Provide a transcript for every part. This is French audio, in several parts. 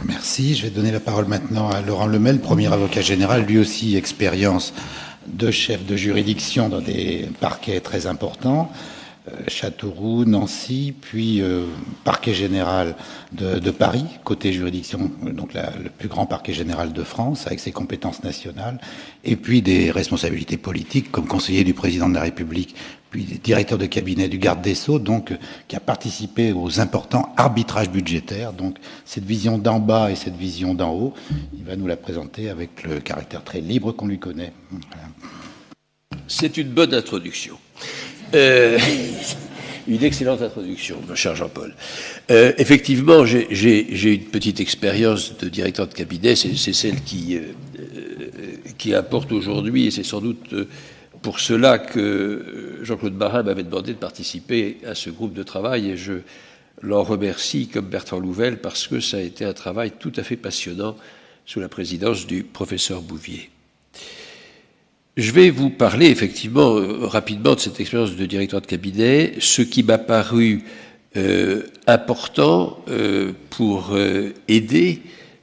Merci. Je vais donner la parole maintenant à Laurent Lemel, premier avocat général, lui aussi expérience de chef de juridiction dans des parquets très importants, Châteauroux, Nancy, puis parquet général de Paris, côté juridiction, donc le plus grand parquet général de France, avec ses compétences nationales, et puis des responsabilités politiques comme conseiller du président de la République, puis directeur de cabinet du garde des Sceaux, donc qui a participé aux importants arbitrages budgétaires. Donc cette vision d'en bas et cette vision d'en haut, il va nous la présenter avec le caractère très libre qu'on lui connaît. Voilà. C'est une bonne introduction. Une excellente introduction, mon cher Jean-Paul. Effectivement, j'ai une petite expérience de directeur de cabinet, c'est celle qui importe aujourd'hui, et c'est sans doute pour cela que Jean-Claude Marin m'avait demandé de participer à ce groupe de travail, et je l'en remercie comme Bertrand Louvel, parce que ça a été un travail tout à fait passionnant sous la présidence du professeur Bouvier. Je vais vous parler effectivement rapidement de cette expérience de directeur de cabinet, ce qui m'a paru important pour aider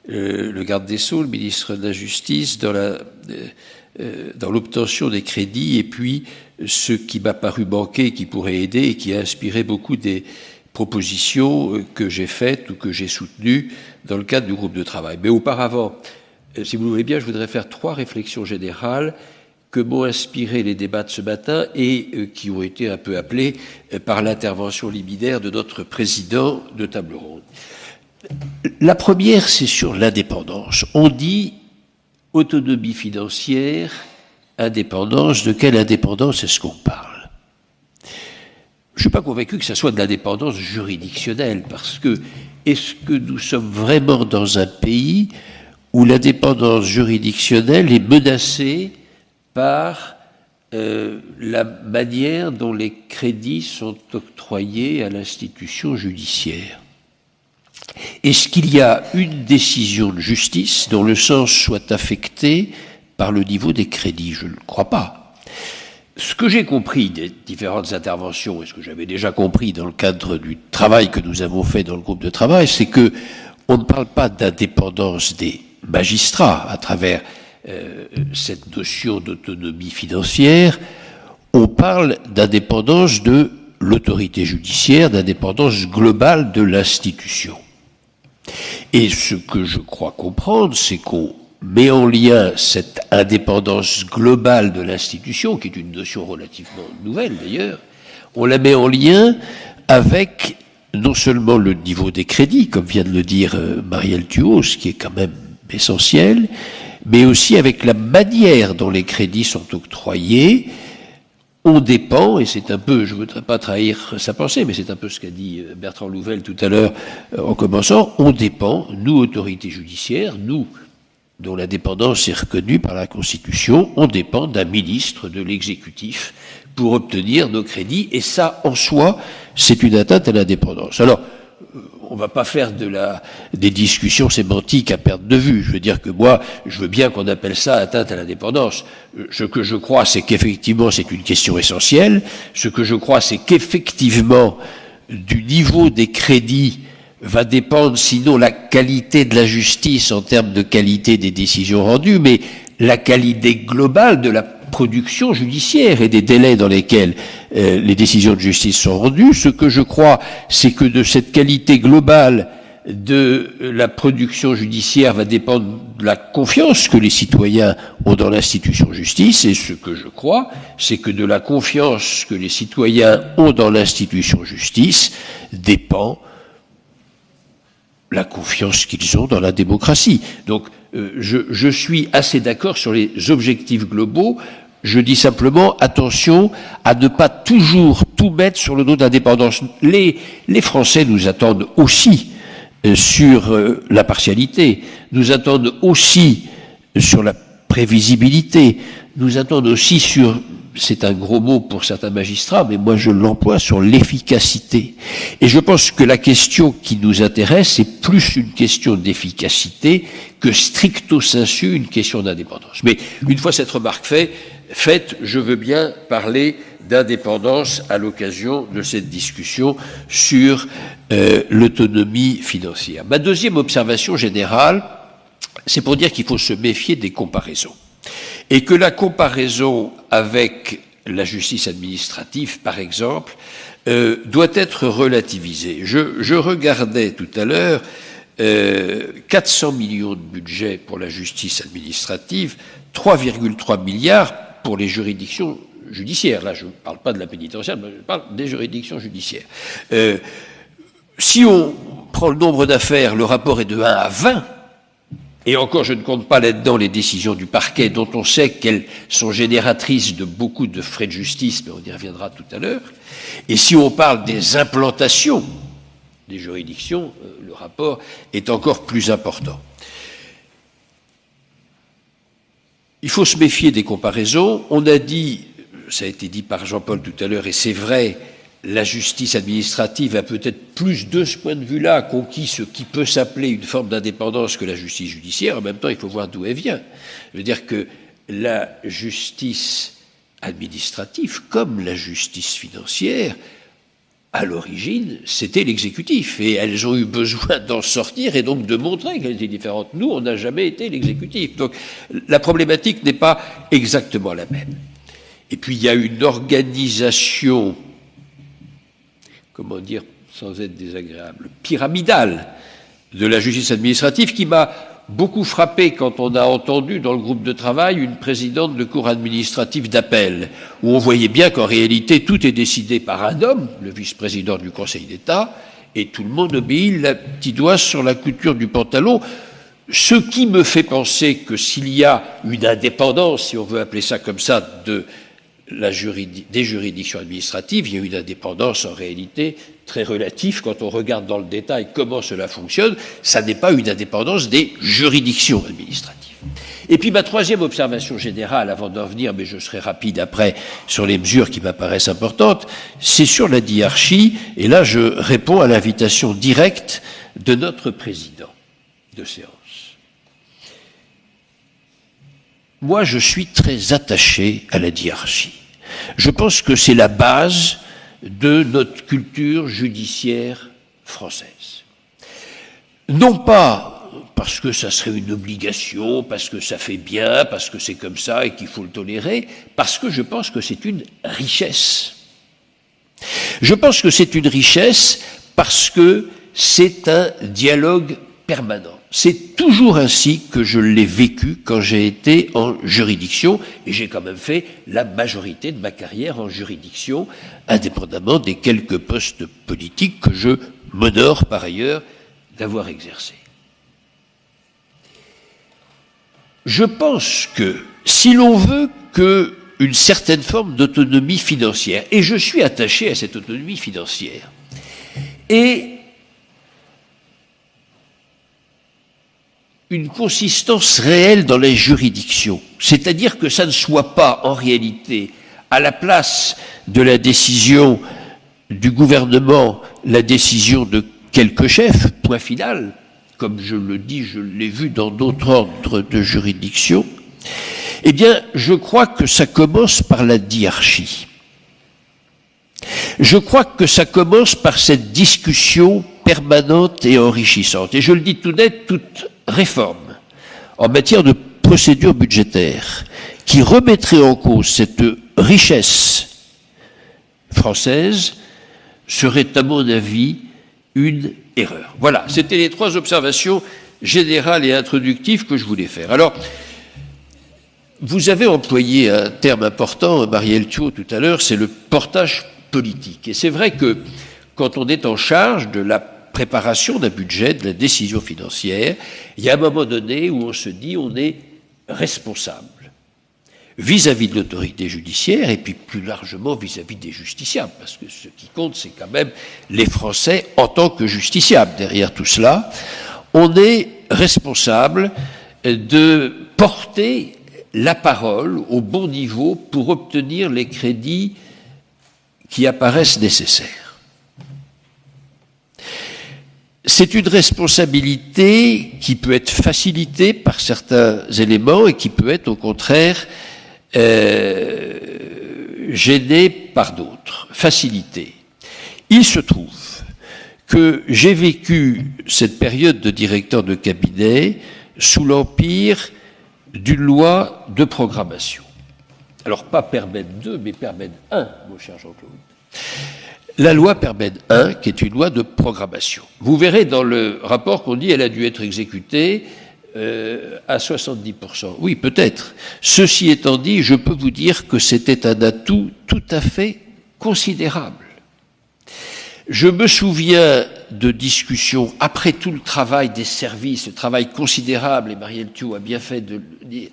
le garde des Sceaux, le ministre de la Justice, dans l'obtention des crédits, et puis ce qui m'a paru manquer, qui pourrait aider et qui a inspiré beaucoup des propositions que j'ai faites ou que j'ai soutenues dans le cadre du groupe de travail. Mais auparavant, si vous le voulez bien, je voudrais faire 3 réflexions générales que m'ont inspiré les débats de ce matin et qui ont été un peu appelés par l'intervention liminaire de notre président de table ronde. La première, c'est sur l'indépendance. On dit autonomie financière, indépendance. De quelle indépendance est-ce qu'on parle? Je ne suis pas convaincu que ça soit de l'indépendance juridictionnelle, parce que est-ce que nous sommes vraiment dans un pays où l'indépendance juridictionnelle est menacée par la manière dont les crédits sont octroyés à l'institution judiciaire? Est-ce qu'il y a une décision de justice dont le sens soit affecté par le niveau des crédits? Je ne le crois pas. Ce que j'ai compris des différentes interventions, et ce que j'avais déjà compris dans le cadre du travail que nous avons fait dans le groupe de travail, c'est que on ne parle pas d'indépendance des magistrats à travers cette notion d'autonomie financière. On parle d'indépendance de l'autorité judiciaire, d'indépendance globale de l'institution. Et ce que je crois comprendre, c'est qu'on met en lien cette indépendance globale de l'institution, qui est une notion relativement nouvelle d'ailleurs, on la met en lien avec non seulement le niveau des crédits, comme vient de le dire Marielle Thuot, ce qui est quand même essentiel, mais aussi avec la manière dont les crédits sont octroyés. On dépend, et c'est un peu, je ne voudrais pas trahir sa pensée, mais c'est un peu ce qu'a dit Bertrand Louvel tout à l'heure en commençant, on dépend, nous, autorités judiciaires, nous, dont l'indépendance est reconnue par la Constitution, on dépend d'un ministre de l'exécutif pour obtenir nos crédits, et ça, en soi, c'est une atteinte à l'indépendance. Alors, on ne va pas faire des discussions sémantiques à perte de vue. Je veux dire que moi, je veux bien qu'on appelle ça atteinte à l'indépendance. Ce que je crois, c'est qu'effectivement, c'est une question essentielle. Ce que je crois, c'est qu'effectivement, du niveau des crédits va dépendre, sinon la qualité de la justice en termes de qualité des décisions rendues, mais la qualité globale de la production judiciaire et des délais dans lesquels les décisions de justice sont rendues. Ce que je crois, c'est que de cette qualité globale de la production judiciaire va dépendre de la confiance que les citoyens ont dans l'institution justice, et ce que je crois, c'est que de la confiance que les citoyens ont dans l'institution justice dépend la confiance qu'ils ont dans la démocratie. Donc, je suis assez d'accord sur les objectifs globaux. Je dis simplement, attention à ne pas toujours tout mettre sur le dos de l'indépendance. Les Français nous attendent aussi sur la partialité, nous attendent aussi sur la prévisibilité, nous attendent aussi sur, c'est un gros mot pour certains magistrats, mais moi je l'emploie, sur l'efficacité. Et je pense que la question qui nous intéresse, c'est plus une question d'efficacité que stricto sensu une question d'indépendance. Mais une fois cette remarque faite, fait, je veux bien parler d'indépendance à l'occasion de cette discussion sur l'autonomie financière. Ma deuxième observation générale, c'est pour dire qu'il faut se méfier des comparaisons. Et que la comparaison avec la justice administrative, par exemple, doit être relativisée. Je regardais tout à l'heure 400 millions de budget pour la justice administrative, 3,3 milliards pour les juridictions judiciaires. Là, je ne parle pas de la pénitentiaire, mais je parle des juridictions judiciaires. Si on prend le nombre d'affaires, le rapport est de 1 à 20, et encore, je ne compte pas là-dedans les décisions du parquet, dont on sait qu'elles sont génératrices de beaucoup de frais de justice, mais on y reviendra tout à l'heure. Et si on parle des implantations des juridictions, le rapport est encore plus important. Il faut se méfier des comparaisons. On a dit, ça a été dit par Jean-Paul tout à l'heure, et c'est vrai, la justice administrative a peut-être plus de ce point de vue-là conquis ce qui peut s'appeler une forme d'indépendance que la justice judiciaire. En même temps, il faut voir d'où elle vient. Je veux dire que la justice administrative, comme la justice financière, à l'origine, c'était l'exécutif. Et elles ont eu besoin d'en sortir et donc de montrer qu'elles étaient différentes. Nous, on n'a jamais été l'exécutif. Donc, la problématique n'est pas exactement la même. Et puis, il y a une organisation, comment dire, sans être désagréable, pyramidale de la justice administrative qui m'a beaucoup frappé quand on a entendu dans le groupe de travail une présidente de cour administrative d'appel, où on voyait bien qu'en réalité tout est décidé par un homme, le vice-président du Conseil d'État, et tout le monde obéit le petit doigt sur la couture du pantalon, ce qui me fait penser que s'il y a une indépendance, si on veut appeler ça comme ça, des juridictions administratives, il y a une indépendance en réalité très relative quand on regarde dans le détail comment cela fonctionne. Ça n'est pas une indépendance des juridictions administratives. Et puis ma troisième observation générale, avant d'en venir, mais je serai rapide après sur les mesures qui m'apparaissent importantes, c'est sur la diarchie, et là je réponds à l'invitation directe de notre président de séance. Moi, je suis très attaché à la diarchie. Je pense que c'est la base de notre culture judiciaire française. Non pas parce que ça serait une obligation, parce que ça fait bien, parce que c'est comme ça et qu'il faut le tolérer, parce que je pense que c'est une richesse. Je pense que c'est une richesse parce que c'est un dialogue permanent. C'est toujours ainsi que je l'ai vécu quand j'ai été en juridiction, et j'ai quand même fait la majorité de ma carrière en juridiction, indépendamment des quelques postes politiques que je m'honore par ailleurs d'avoir exercés. Je pense que si l'on veut qu'une certaine forme d'autonomie financière, et je suis attaché à cette autonomie financière, et une consistance réelle dans les juridictions, c'est-à-dire que ça ne soit pas en réalité à la place de la décision du gouvernement, la décision de quelques chefs, point final, comme je le dis, je l'ai vu dans d'autres ordres de juridiction, eh bien, je crois que ça commence par la diarchie. Je crois que ça commence par cette discussion permanente et enrichissante. Et je le dis tout net, toute réforme en matière de procédure budgétaire qui remettrait en cause cette richesse française serait, à mon avis, une erreur. Voilà, c'était les trois observations générales et introductives que je voulais faire. Alors, vous avez employé un terme important, Marielle Thiaud, tout à l'heure, c'est le portage politique. Et c'est vrai que quand on est en charge de la préparation d'un budget, de la décision financière, il y a un moment donné où on se dit on est responsable vis-à-vis de l'autorité judiciaire et puis plus largement vis-à-vis des justiciables, parce que ce qui compte, c'est quand même les Français en tant que justiciables. Derrière tout cela, on est responsable de porter la parole au bon niveau pour obtenir les crédits qui apparaissent nécessaires. C'est une responsabilité qui peut être facilitée par certains éléments et qui peut être au contraire gêné par d'autres, facilité. Il se trouve que j'ai vécu cette période de directeur de cabinet sous l'empire d'une loi de programmation. Alors pas Perben 2, mais Perben 1, mon cher Jean-Claude. La loi Perben 1, qui est une loi de programmation. Vous verrez dans le rapport qu'on dit qu'elle a dû être exécutée à 70%. Oui, peut-être. Ceci étant dit, je peux vous dire que c'était un atout tout à fait considérable. Je me souviens de discussions, après tout le travail des services, le travail considérable, et Marielle Thiou a bien fait de le dire,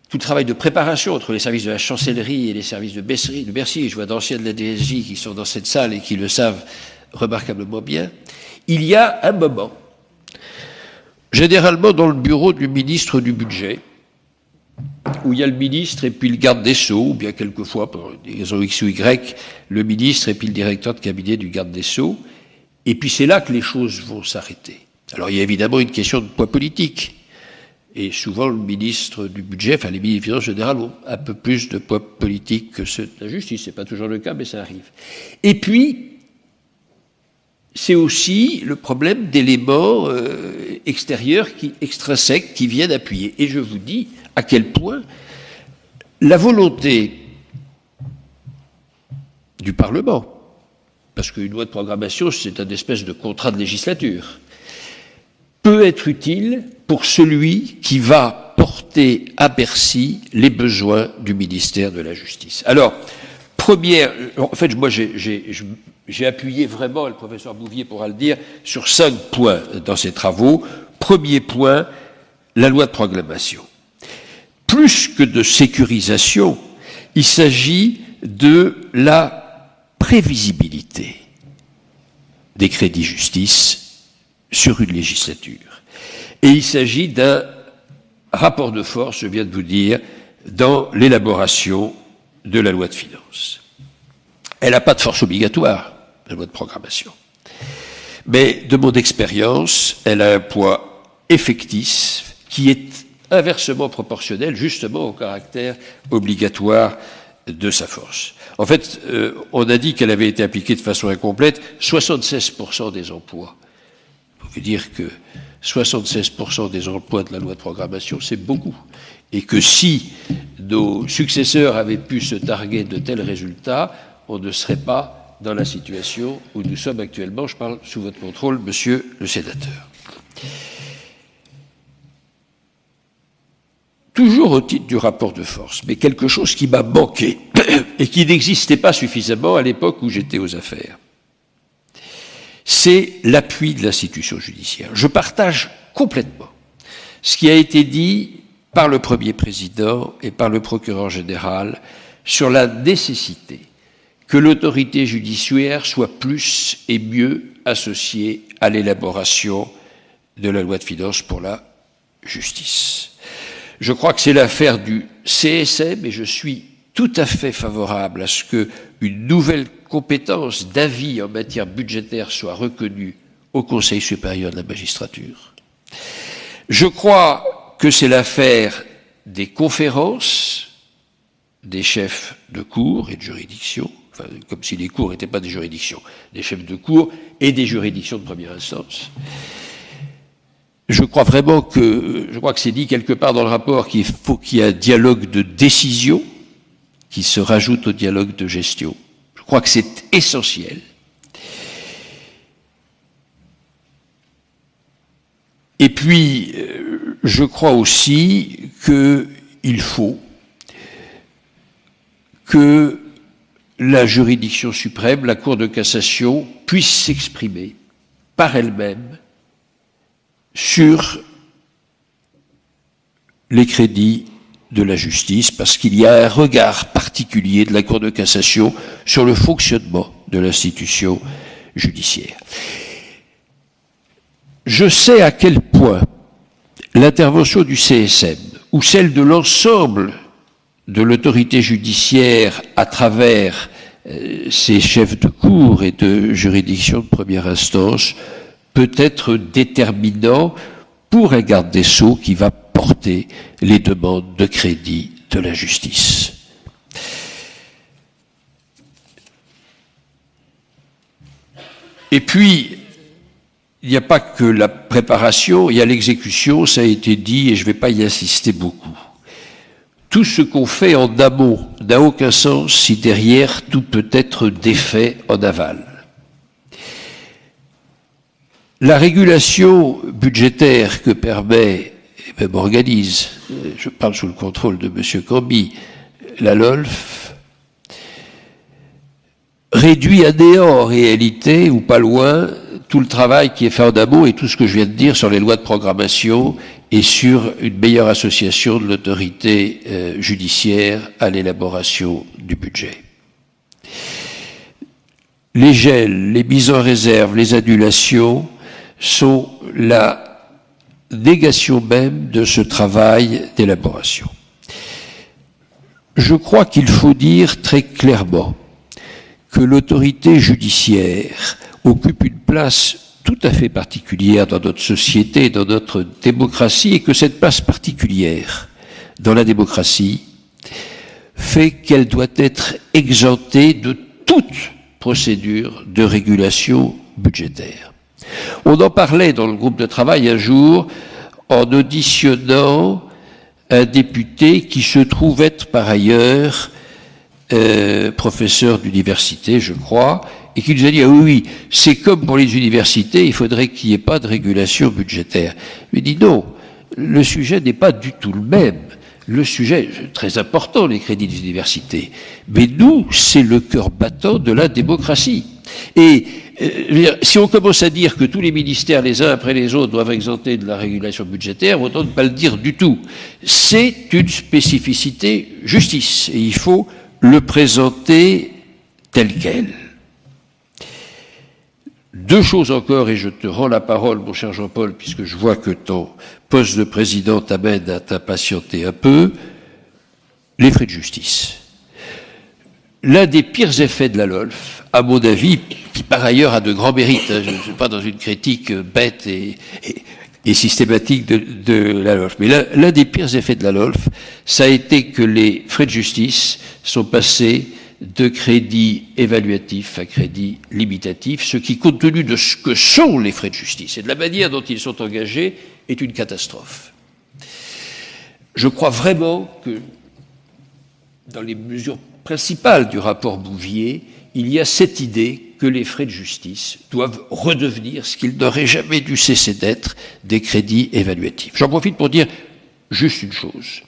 tout le travail de préparation entre les services de la chancellerie et les services de Bercy, je vois d'anciens de la DSJ qui sont dans cette salle et qui le savent remarquablement bien, il y a un moment, généralement dans le bureau du ministre du Budget, où il y a le ministre et puis le garde des Sceaux, ou bien quelquefois, pour des raisons X ou Y, le ministre et puis le directeur de cabinet du garde des Sceaux, et puis c'est là que les choses vont s'arrêter. Alors il y a évidemment une question de poids politique, et souvent le ministre du Budget, enfin les ministres des Finances générales ont un peu plus de poids politique que ceux de la justice, c'est pas toujours le cas, mais ça arrive. Et puis, c'est aussi le problème d'éléments extérieurs, extrinsèques, qui viennent appuyer. Et je vous dis à quel point la volonté du Parlement, parce qu'une loi de programmation, c'est une espèce de contrat de législature, peut être utile pour celui qui va porter à Bercy les besoins du ministère de la Justice. Alors, en fait, moi, j'ai appuyé vraiment, le professeur Bouvier pourra le dire, sur 5 points dans ses travaux. Premier point, la loi de programmation. Plus que de sécurisation, il s'agit de la prévisibilité des crédits justice sur une législature. Et il s'agit d'un rapport de force, je viens de vous dire, dans l'élaboration de la loi de finances. Elle n'a pas de force obligatoire, la loi de programmation. Mais de mon expérience, elle a un poids effectif qui est inversement proportionnel justement au caractère obligatoire de sa force. En fait, on a dit qu'elle avait été appliquée de façon incomplète, 76% des emplois. Vous pouvez dire que 76% des emplois de la loi de programmation, c'est beaucoup. Et que si nos successeurs avaient pu se targuer de tels résultats, on ne serait pas dans la situation où nous sommes actuellement. Je parle sous votre contrôle, monsieur le sénateur. Toujours au titre du rapport de force, mais quelque chose qui m'a manqué et qui n'existait pas suffisamment à l'époque où j'étais aux affaires, c'est l'appui de l'institution judiciaire. Je partage complètement ce qui a été dit par le premier président et par le procureur général sur la nécessité que l'autorité judiciaire soit plus et mieux associée à l'élaboration de la loi de finances pour la justice. Je crois que c'est l'affaire du CSM et je suis tout à fait favorable à ce qu'une nouvelle compétence d'avis en matière budgétaire soit reconnue au Conseil supérieur de la magistrature. Je crois que c'est l'affaire des conférences des chefs de cour et de juridiction, enfin, comme si les cours n'étaient pas des juridictions, des chefs de cour et des juridictions de première instance. Je crois que c'est dit quelque part dans le rapport qu'il faut qu'il y ait un dialogue de décision qui se rajoute au dialogue de gestion. Je crois que c'est essentiel. Et puis, je crois aussi qu'il faut que la juridiction suprême, la Cour de cassation, puisse s'exprimer par elle-même sur les crédits de la justice, parce qu'il y a un regard particulier de la Cour de cassation sur le fonctionnement de l'institution judiciaire. Je sais à quel point l'intervention du CSM, ou celle de l'ensemble de l'autorité judiciaire à travers ses chefs de cour et de juridiction de première instance, peut être déterminant pour un garde des Sceaux qui va porter les demandes de crédit de la justice. Et puis, il n'y a pas que la préparation, il y a l'exécution, ça a été dit, et je ne vais pas y insister beaucoup. Tout ce qu'on fait en amont n'a aucun sens si derrière tout peut être défait en aval. La régulation budgétaire que permet et même organise, je parle sous le contrôle de M. Camby, la LOLF, réduit à néant en réalité, ou pas loin, tout le travail qui est fait en amont et tout ce que je viens de dire sur les lois de programmation et sur une meilleure association de l'autorité judiciaire à l'élaboration du budget. Les gels, les mises en réserve, les annulations sont la négation même de ce travail d'élaboration. Je crois qu'il faut dire très clairement que l'autorité judiciaire occupe une place tout à fait particulière dans notre société, dans notre démocratie, et que cette place particulière dans la démocratie fait qu'elle doit être exemptée de toute procédure de régulation budgétaire. On en parlait dans le groupe de travail un jour en auditionnant un député qui se trouve être par ailleurs professeur d'université, je crois, et qui nous a dit, ah oui, c'est comme pour les universités, il faudrait qu'il n'y ait pas de régulation budgétaire. Il dit non, le sujet n'est pas du tout le même. Le sujet, très important, les crédits des universités, mais nous, c'est le cœur battant de la démocratie. Et si on commence à dire que tous les ministères, les uns après les autres, doivent exempter de la régulation budgétaire, autant ne pas le dire du tout. C'est une spécificité justice, et il faut le présenter tel quel. Deux choses encore, et je te rends la parole, mon cher Jean-Paul, puisque je vois que ton poste de président t'amène à t'impatienter un peu. Les frais de justice. L'un des pires effets de la LOLF, à mon avis, qui par ailleurs a de grands mérites, je ne suis pas dans une critique bête et systématique de la LOLF, mais l'un des pires effets de la LOLF, ça a été que les frais de justice sont passés de crédit évaluatif à crédit limitatif, ce qui, compte tenu de ce que sont les frais de justice et de la manière dont ils sont engagés, est une catastrophe. Je crois vraiment que dans les mesures principales du rapport Bouvier, il y a cette idée que les frais de justice doivent redevenir ce qu'ils n'auraient jamais dû cesser d'être, des crédits évaluatifs. J'en profite pour dire juste une chose.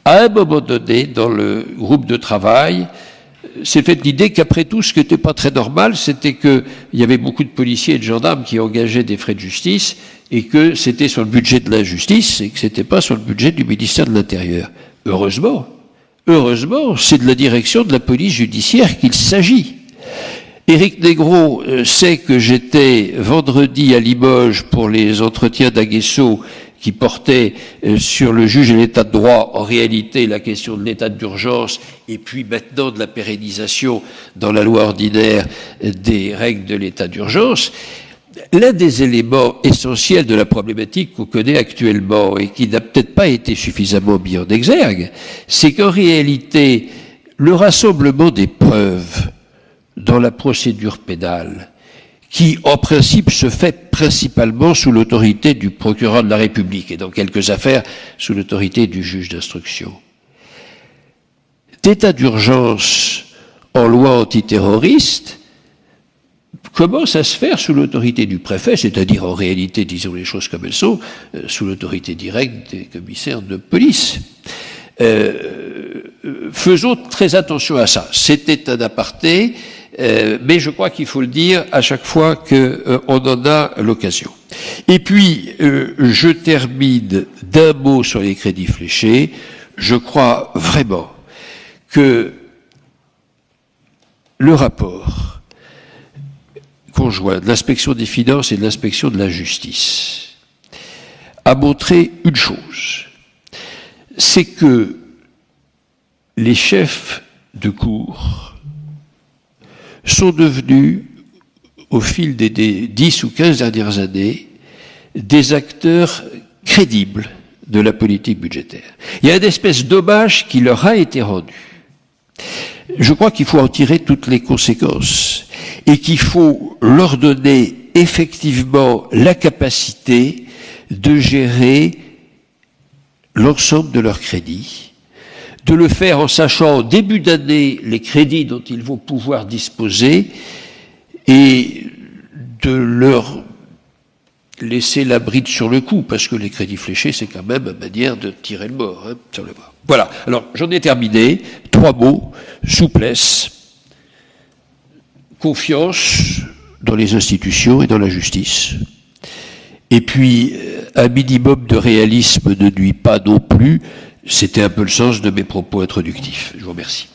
À un moment donné, dans le groupe de travail, s'est faite l'idée qu'après tout, ce qui n'était pas très normal, c'était qu'il y avait beaucoup de policiers et de gendarmes qui engageaient des frais de justice et que c'était sur le budget de la justice et que c'était pas sur le budget du ministère de l'Intérieur. Heureusement, c'est de la direction de la police judiciaire qu'il s'agit. Éric Negro sait que j'étais vendredi à Limoges pour les entretiens d'Aguesso qui portaient sur le juge et l'état de droit, en réalité la question de l'état d'urgence et puis maintenant de la pérennisation dans la loi ordinaire des règles de l'état d'urgence. L'un des éléments essentiels de la problématique qu'on connaît actuellement et qui n'a peut-être pas été suffisamment mis en exergue, c'est qu'en réalité, le rassemblement des preuves dans la procédure pénale, qui en principe se fait principalement sous l'autorité du procureur de la République et dans quelques affaires sous l'autorité du juge d'instruction. D'état d'urgence en loi antiterroriste commence à se faire sous l'autorité du préfet, c'est-à-dire en réalité, disons les choses comme elles sont, sous l'autorité directe des commissaires de police. Faisons très attention à ça. C'était un aparté, mais je crois qu'il faut le dire à chaque fois qu'on en a l'occasion. Et puis, je termine d'un mot sur les crédits fléchés. Je crois vraiment que le rapport conjoint de l'inspection des finances et de l'inspection de la justice a montré une chose, c'est que les chefs de cour sont devenus, au fil des 10 ou 15 dernières années, des acteurs crédibles de la politique budgétaire. Il y a une espèce d'hommage qui leur a été rendu. Je crois qu'il faut en tirer toutes les conséquences et qu'il faut leur donner effectivement la capacité de gérer l'ensemble de leurs crédits, de le faire en sachant au début d'année les crédits dont ils vont pouvoir disposer et de leur laisser la bride sur le cou, parce que les crédits fléchés, c'est quand même une manière de tirer le mort sur le bras. Voilà, alors j'en ai terminé. 3 mots: souplesse, confiance dans les institutions et dans la justice, et puis un minimum de réalisme ne nuit pas non plus. C'était un peu le sens de mes propos introductifs. Je vous remercie.